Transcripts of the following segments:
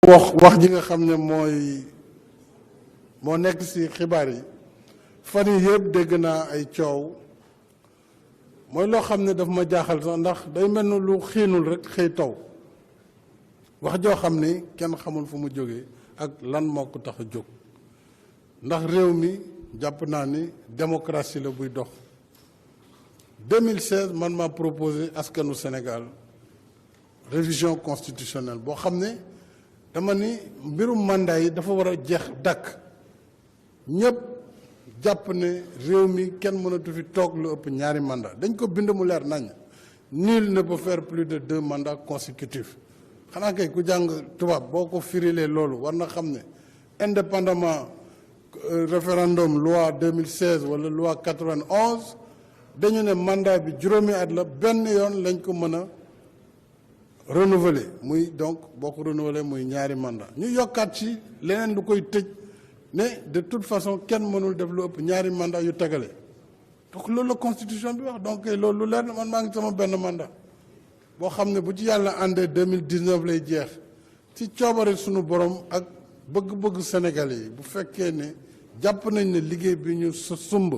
wax ji nga xam ne moo nekk ci xibaar yi fan yi yëpp dégg naa ay coow mooy loo xam ne daf ma jaaxal sax ndax day mel ni lu xiinul rek xëy taw wax joo xam ni kenn xamul fu mu jógee ak lan moo ko tax a jóg ndax réew mi jàpp naa ni démocratie la buy dox 2016 man maa proposé askanu Sénégal révision constitutionnelle boo xam ne dama ni mbirum mandat yi dafa war a jeex dakk ñëpp jàpp ne réew mi kenn mënatu fi toog lu ëpp ñaari mandat dañ ko bind mu leer nañ nul ne peut faire plus de 2 mandats consécutifs xanaa kay ku jàng tubaab boo ko firilee loolu war na xam ne indépendamment référendum loi 2016 wala loi 91 dañu ne mandat bi juróomi at la benn yoon lañ ko mën a renouveler muy donc boo ko renouveler muy ñaari mandat ñu yokkaat ci leneen lu koy tëj ne de toute façon kenn mënul def lu ëpp ñaari mandat yu tegale donc loolu la constitution bi wax donc loolu lu leer na man maa ngi sama benn mandat boo xam ne bu ci yàlla àndee 2019 lay jeex ci coobare sunu borom ak bëgg-bëgg Sénégalais yi bu fekkee ne jàpp nañ ne liggéey bi ñu sumb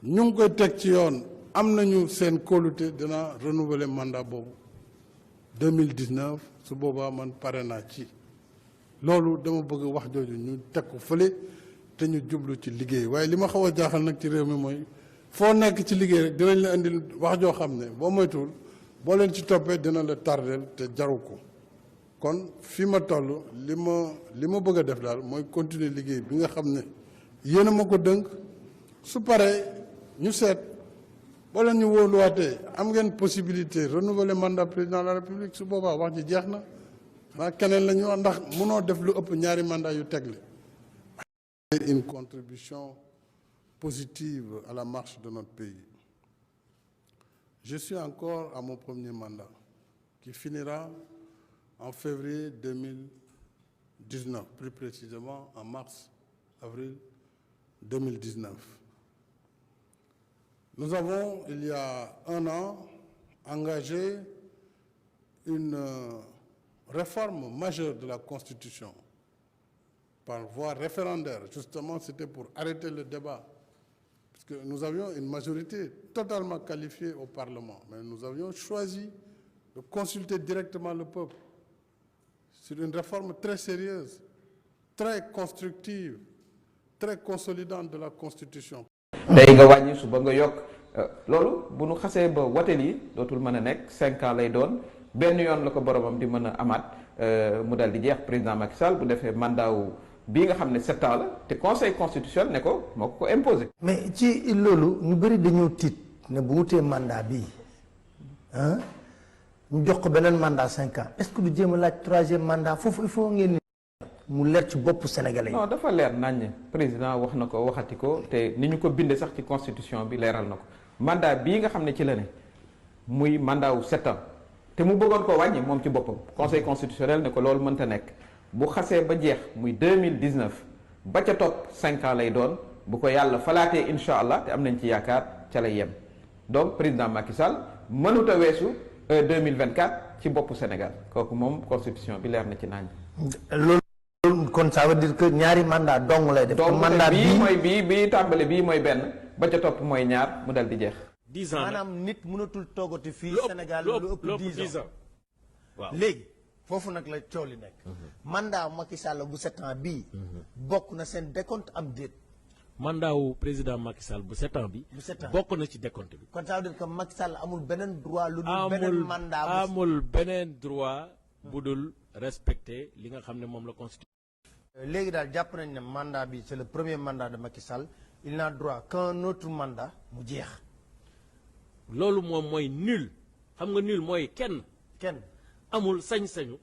ñu ngi koy teg ci yoon am nañu seen kóolute dina renouveler mandat boobu 2019 su boobaa man pare naa ci loolu dama bëgg wax jooju ñu teg ko fële te ñu jublu ci liggéey waaye li ma xaw a jaaxal nag ci réew mi mooy foo nekk ci liggéey rek dinañ la indil wax joo xam ne boo moytuwul boo leen ci toppee dina la tardeel te jaru ko kon fi ma toll li ma bëgg a def daal mooy continuer liggéey bi nga xam ne yéen a ma ko dënk su paree ñu seet boo leen ñu wóoluwaatee am ngeen possibilité renouveler mandat président de la république su boobaa wax ji jeex na xanaa keneen la ñu wax ndax mënoo def lu ëpp ñaari mandat yu tegle une contribution positive à la marche de notre pays. Je suis encore à mon premier mandat qui finira en février 2019, plus précisément en mars-avril 2019. Nous avons, il y a un an, engagé une réforme majeure de la Constitution par voie référendaire. Justement, c'était pour arrêter le débat. Parce que nous avions une majorité totalement qualifiée au Parlement. Mais nous avions choisi de consulter directement le peuple sur une réforme très sérieuse, très constructive, très consolidante de la Constitution. tey nga wàññi suba nga yokk loolu bu nu xasee ba wateel yi dootul mën a nekk 5 ans lay doon benn yoon la ko boromam di mën a amaat mu dal di jeex président Macky Sall bu defee mandat wu bii nga xam ne 7 ans la te conseil constitutionnel ne ko moo ko imposé. mais ci loolu ñu bëri dañoo tiit ne bu wutee mandat bii ah ñu jox ko beneen mandat 5 ans est-ce que du jéem a laaj 3e mandat foofu il faut ngeen mu leer ci bopp sénégalais yi. non dafa leer naññ président wax na ko waxati ko te ni ñu ko bindee sax ci constitution bi leeral na ko mandat bii nga xam ne ci la ne muy mandat wu 7 ans te mu bëggoon ko wàññi moom ci boppam conseil constitutionnel ne ko loolu mënta nekk bu xasee ba jeex muy 2019 ba ca topp 5 ans lay doon bu ko yàlla falaatee incha allah te am nañ ci yaakaar ca lay yem donc président Macky Sall mënut a weesu 2024 ci boppu Sénégal kooku moom constitution bi leer na ci nañ. loolu kon ça veut dire que ñaari mandat dong lay def. mandat bii mooy bii tàmbale bii mooy benn ba ca topp mooy ñaar mu dal di jeex. 10 ans maanaam nit mënatul toogati fii Sénégal lu ëpp 10 ans waaw léegi foofu nag la coow li nekk. mandat Macky Sall bu 7 ans bii. bokk na seen décompte am déet. mandat wu président Macky Sall bu 7 ans bi. bu 7 ans bokk na ci décompte bi. kon ça veut dire que Macky Sall amul beneen droit. lu dul beneen mandat amul beneen droit bu dul respecter li nga xam ne moom la constitution. léegi daal jàpp nañ ne mandat bi c'est le premier mandat de Macky Sall il n'a droit qu'un autre mandat mu jeex. loolu moom mooy nul xam nga nul mooy kenn amul sañ-sañu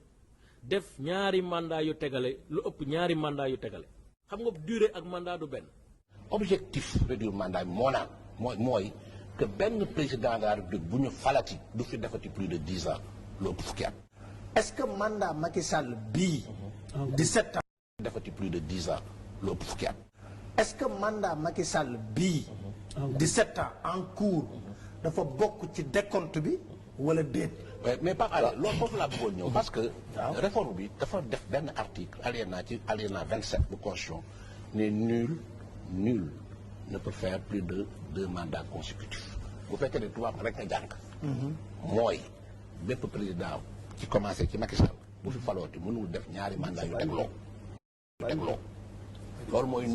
def ñaari mandat yu tegale lu ëpp ñaari mandat yu tegale xam nga durée ak mandat du benn. objectif réduire mandat bi moo naan mooy que benn président de la République bu ñu falati du fi defati plus de 10 ans lu ëpp fukki at. est-ce que mandat Macky Sall bii. 17 ans. defati plus de 10 ans lu ëpp fukki at. est-ce que mandat Macky Sall bii. 17 ans en cours dafa bokk ci décompte bi wala déet mais Pape Alé loolu foofu laa bëggoon ñëw parce que réforme bi dafa def benn article alinéa 27 bu constitution ne nul ne peut faire plus de 2 mandats consécutifs bu fekkee ne tubaab rek a jàng mooy bépp président ci commencé ci Macky Sall bu fi falooti mënul def ñaari mandat yu tegloo loolu mooy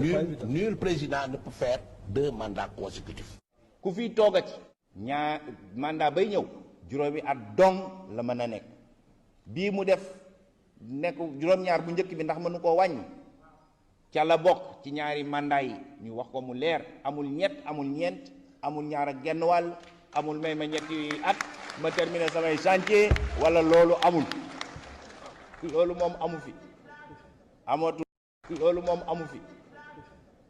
nul président ne peut faire 2 mandats consécutifs. ku fi toogati ñaar mandat bay ñëw juróomi at dong la mën a nekk bii mu def nekk juróom-ñaar bu njëkk bi ndax mënu koo wàññi ca la bokk ci ñaari mandat yi ñu wax ko mu leer amul ñett amul ñeent amul ñaar ak genn wàll amul may ma ñetti at ma terminer samay chantier wala loolu amul loolu moom amu fi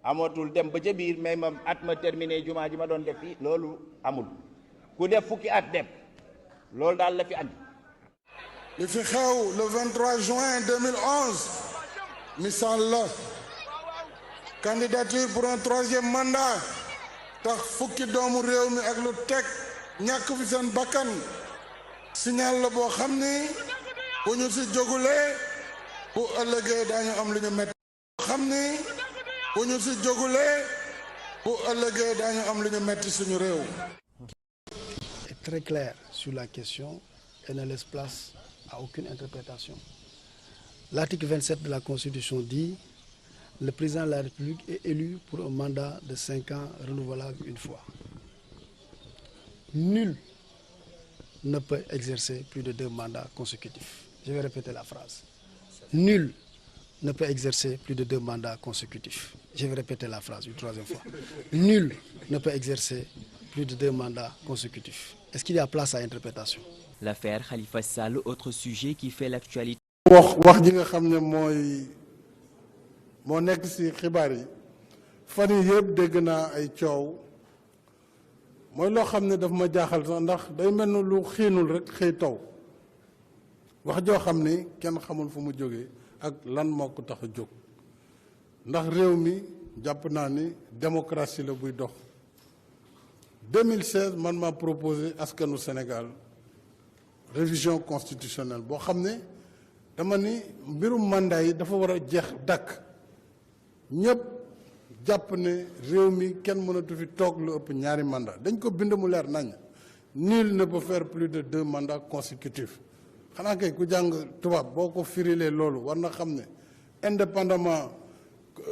amatul dem ba ca biir may ma at ma terminer jumaa ji ma doon def fii loolu amul ku def fukki at dem loolu daal la fi andi. li fi xew le 23 juin 2011 misaal la candidature pour un 3e mandat tax fukki doomu réew mi ak lu teg ñàkk fi seen bakkan signal la boo xam ni bu ñu si jógulee bu ëllëgee daañu am lu ñu metti suñu réew. Est très clair sur la question et ne laisse place à aucune interprétation. L'article 27 de la Constitution dit: le président de la République est élu pour un mandat de 5 ans renouvelable une fois. Nul ne peut exercer plus de 2 mandats consécutifs. Je vais répéter la phrase. Nul ne peut exercer plus de 2 mandats consécutifs. Je vais répéter la phrase une 3e fois. Nul ne peut exercer plus de 2 mandats consécutifs. Est-ce qu'il y a place à interprétation? L'affaire Khalifa Sall, autre sujet qui fait l'actualité. wax ji nga xam ne moo nekk ci xibaar yi fan yii yëpp dégg naa ay coow mooy loo xam ne daf ma jaaxal sax ndax day mel ni lu xiinul rek xëy taw wax joo xam ni kenn xamul fu mu jógee ak lan moo ko tax a jóg ndax réew mi jàpp naa ni démocratie la buy dox 2016 man maa proposé askanu Sénégal révision constitutionnelle boo xam ne dama ni mbirum mandat yi dafa war a jeex dàkk ñëpp jàpp ne réew mi kenn mënatu fi toog lu ëpp ñaari mandat dañ ko bind mu leer nañ nul ne peut faire plus de 2 mandats consécutifs xanaa kay ku jàng tubaab boo ko firilee loolu war na xam ne indépendamment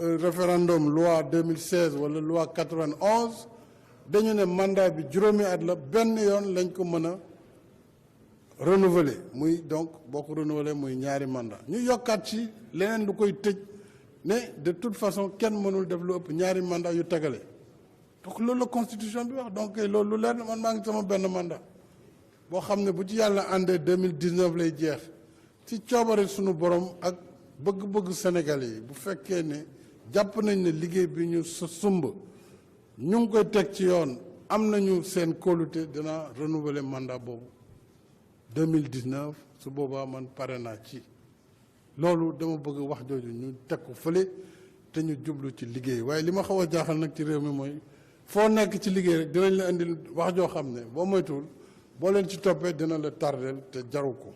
référendum loi 2016 wala loi 91 dañu ne mandat bi juróomi at la benn yoon lañ ko mën a renouveler muy donc boo ko renouveler muy ñaari mandat ñu yokkaat ci leneen lu koy tëj ne de toute façon kenn mënul def lu ëpp ñaari mandat yu tegale donc loolu la constitution bi wax donc loolu lu leer man maa ngi sama benn mandat boo xam ne bu ci yàlla àndee 2019 lay jeex ci coobare sunu borom ak bëgg-bëgg Sénégalais yi bu fekkee ne jàpp nañ ne liggéey bi ñu sumb ñu ngi koy teg ci yoon am nañu seen kóolute dina renouveler mandat boobu 2019 su boobaa man pare naa ci loolu dama bëgg wax jooju ñu teg ko fële te ñu jublu ci liggéey waaye li ma xaw a jaaxal nag ci réew mi mooy foo nekk ci liggéey rek dinañ la indil wax joo xam ne boo moytuwul boo leen ci toppee dina la tardeel te jaru ko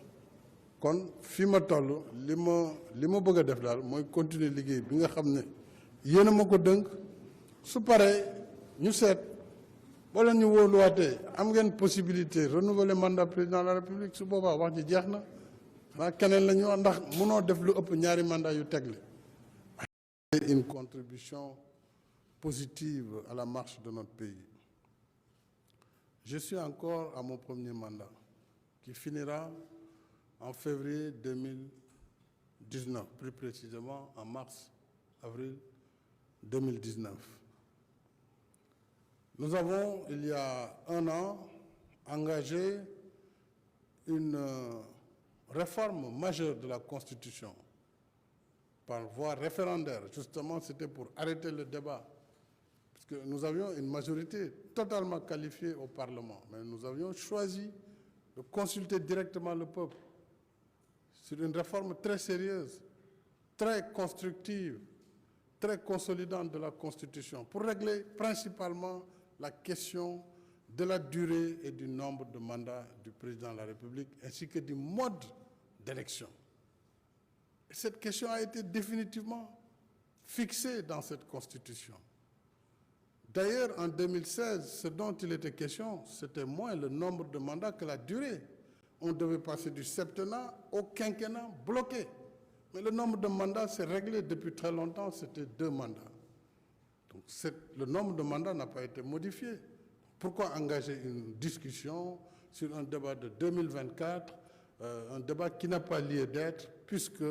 kon fi ma toll li ma bëgg a def daal mooy continuer liggéey bi nga xam ne yéen a ma ko dënk su paree ñu seet boo leen ñu wóoluwaatee am ngeen possibilité renouveler mandat président de la République su boobaa wax ji jeex na xanaa keneen la ñu wax ndax mënoo def lu ëpp ñaari mandat yu tegle une contribution positive à la marche de notre pays. Je suis encore à mon premier mandat qui finira en février 2019, plus précisément en mars-avril 2019. Nous avons, il y a 1 an, engagé une réforme majeure de la Constitution par voie référendaire. Justement, c'était pour arrêter le débat, puisque nous avions une majorité totalement qualifiée au Parlement, mais nous avions choisi de consulter directement le peuple sur une réforme très sérieuse, très constructive, très consolidante de la Constitution, pour régler principalement la question de la durée et du nombre de mandats du président de la République, ainsi que du mode d'élection. Et cette question a été définitivement fixée dans cette Constitution. D'ailleurs, en 2016, ce dont il était question, c'était moins le nombre de mandats que la durée. On devait passer du septennat au quinquennat bloqué. Mais le nombre de mandats s'est réglé depuis très longtemps, c'était 2 mandats. Donc le nombre de mandats n'a pas été modifié. Pourquoi engager une discussion sur un débat de 2024, un débat qui n'a pas lieu d'être, puisque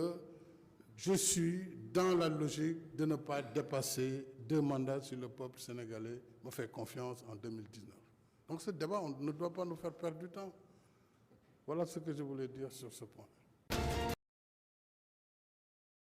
je suis dans la logique de ne pas dépasser 2 mandats si le peuple sénégalais me fait confiance en 2019. Donc ce débat, on ne doit pas nous faire perdre du temps. Voilà ce que je voulais dire sur ce point.